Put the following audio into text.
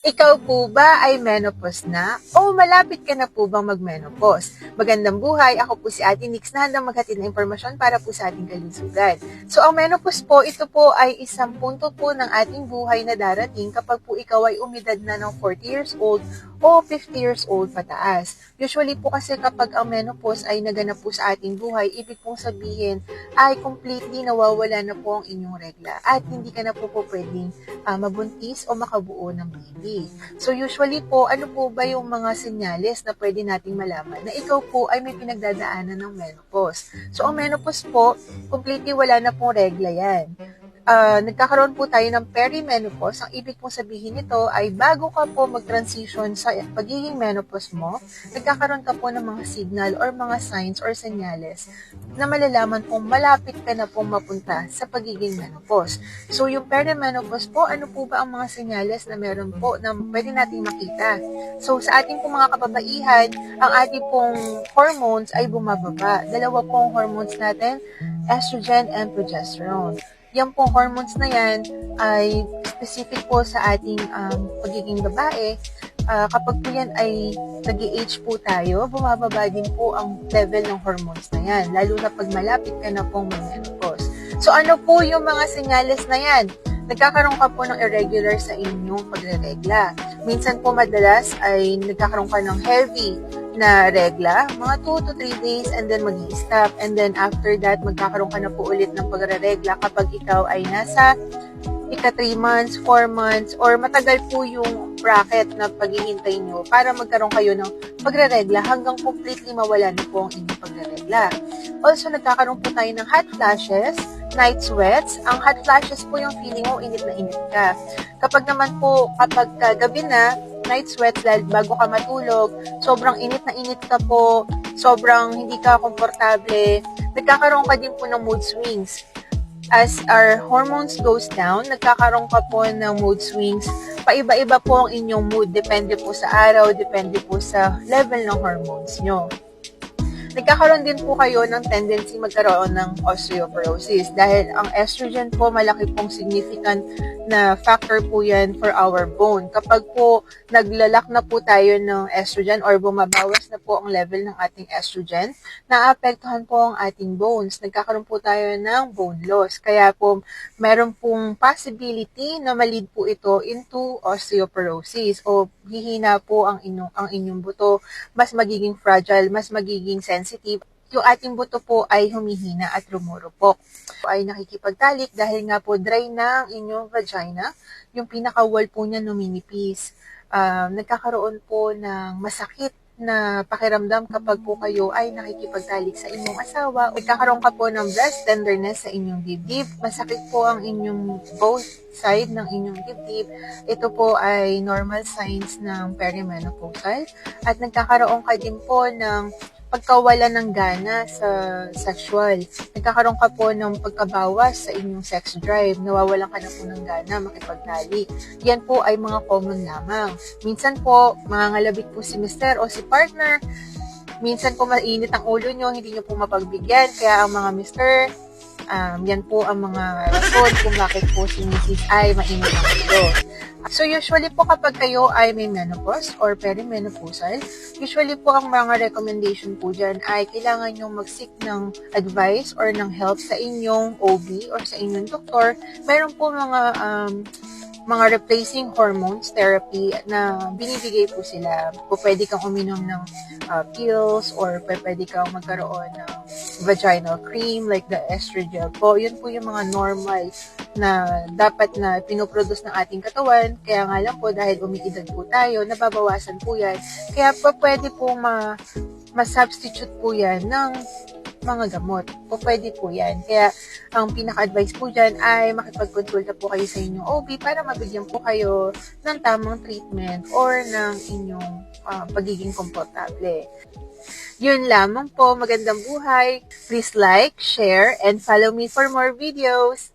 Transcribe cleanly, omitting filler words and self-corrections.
Ikaw po ba ay menopause na o malapit ka na po bang mag-menopause? Magandang buhay, ako po si Ate Nix na handang maghatid ng impormasyon para po sa ating kalusugan. So ang menopause po, ito po ay isang punto po ng ating buhay na darating kapag po ikaw ay umidad na ng 40 years old o 50 years old pataas. Usually po kasi kapag ang menopause ay naganap po sa ating buhay, ibig pong sabihin ay completely nawawala na po ang inyong regla at hindi ka na po pwedeng mabuntis o makabuo ng baby. So usually po, ano po ba yung mga senyales na pwede nating malaman na ikaw po ay may pinagdadaanan ng menopause? So ang menopause po, completely wala na pong regla yan. Nagkakaroon po tayo ng perimenopause. Ang ibig pong sabihin nito ay bago ka po mag-transition sa pagiging menopause mo, nagkakaroon ka po ng mga signal or mga signs or senyales na malalaman kung malapit ka na pong mapunta sa pagiging menopause. So yung perimenopause po, ano po ba ang mga senyales na meron po na pwede natin makita? So sa ating pong mga kababaihan, ang ating pong hormones ay bumababa. Dalawa pong hormones natin, estrogen and progesterone. Yung pong hormones na yan ay specific po sa ating pagiging babae. Kapag po yan ay nag-age po tayo, bumababa din po ang level ng hormones na yan, lalo na pag malapit ka na pong menopause. So ano po yung mga senyales na yan? Nagkakaroon ka po ng irregular sa inyong pagre-regla. Minsan po madalas ay nagkakaroon ka ng heavy na regla, mga 2 to 3 days and then mag-i-stop. And then after that, magkakaroon ka na po ulit ng pagre-regla kapag ikaw ay nasa ika 3 months, 4 months, or matagal po yung bracket na paghihintay nyo para magkaroon kayo ng pagre-regla hanggang completely mawala na po ang inyong pagre-regla. Also, nagkakaroon po tayo ng hot flashes, night sweats. Ang hot flashes po yung feeling mo init na init ka. Kapag naman po, kapag gabi na, night sweats dahil bago ka matulog, sobrang init na init ka po, sobrang hindi ka komportable, nagkakaroon ka din po ng mood swings. As our hormones goes down, nagkakaroon ka po ng mood swings. Paiba-iba po ang inyong mood, depende po sa araw, depende po sa level ng hormones nyo. Nagkakaroon din po kayo ng tendency magkaroon ng osteoporosis dahil ang estrogen po malaki pong significant na factor po yan for our bone. Kapag po naglalak na po tayo ng estrogen or bumabawas na po ang level ng ating estrogen, naapektuhan po ang ating bones. Nagkakaroon po tayo ng bone loss. Kaya po meron pong possibility na malid po ito into osteoporosis o hihina po ang inyong buto, mas magiging fragile, mas magiging sensitive. Yung ating buto po ay humihina at rumurupok. Ay nakikipagtalik dahil nga po dry na ang inyong vagina, yung pinaka-wall po niya numinipis. Nagkakaroon po ng masakit na pakiramdam kapag po kayo ay nakikipagtalik sa inyong asawa. Nagkakaroon ka po ng breast tenderness sa inyong dibdib. Masakit po ang inyong both side ng inyong dibdib. Ito po ay normal signs ng perimenopausal. At nagkakaroon ka din po ng pagkawala ng gana sa sexual. Nagkakaroon ka po ng pagkabawas sa inyong sex drive. Nawawalan ka na po ng gana makipagtalik. Yan po ay mga common lamang. Minsan po, mangangalabit po si mister o si partner. Minsan po mainit ang ulo nyo, hindi nyo po mapagbigyan. Kaya ang mga mister, yan po ang mga rason kung bakit po si Mrs. ay mainit ang ulo. So usually po kapag kayo ay may menopause or perimenopausal, usually po ang mga recommendation po dyan ay kailangan nyo mag-seek ng advice or ng help sa inyong OB or sa inyong doktor. Meron po mga replacing hormones therapy na binibigay po sila. Pwede kang uminom ng pills or pwede kang magkaroon ng vaginal cream like the estrogen po. Yun po yung mga normal na dapat na pinoproduce ng ating katawan. Kaya nga lang po dahil umiidad po tayo, nababawasan po yan. Kaya po pwede po ma-substitute po yan ng mga gamot. O pwede po yan. Kaya ang pinaka-advice po dyan ay makipag-consulta po kayo sa inyong OB para mabigyan po kayo ng tamang treatment or ng inyong pagiging komportable. Yun lamang po. Magandang buhay. Please like, share, and follow me for more videos.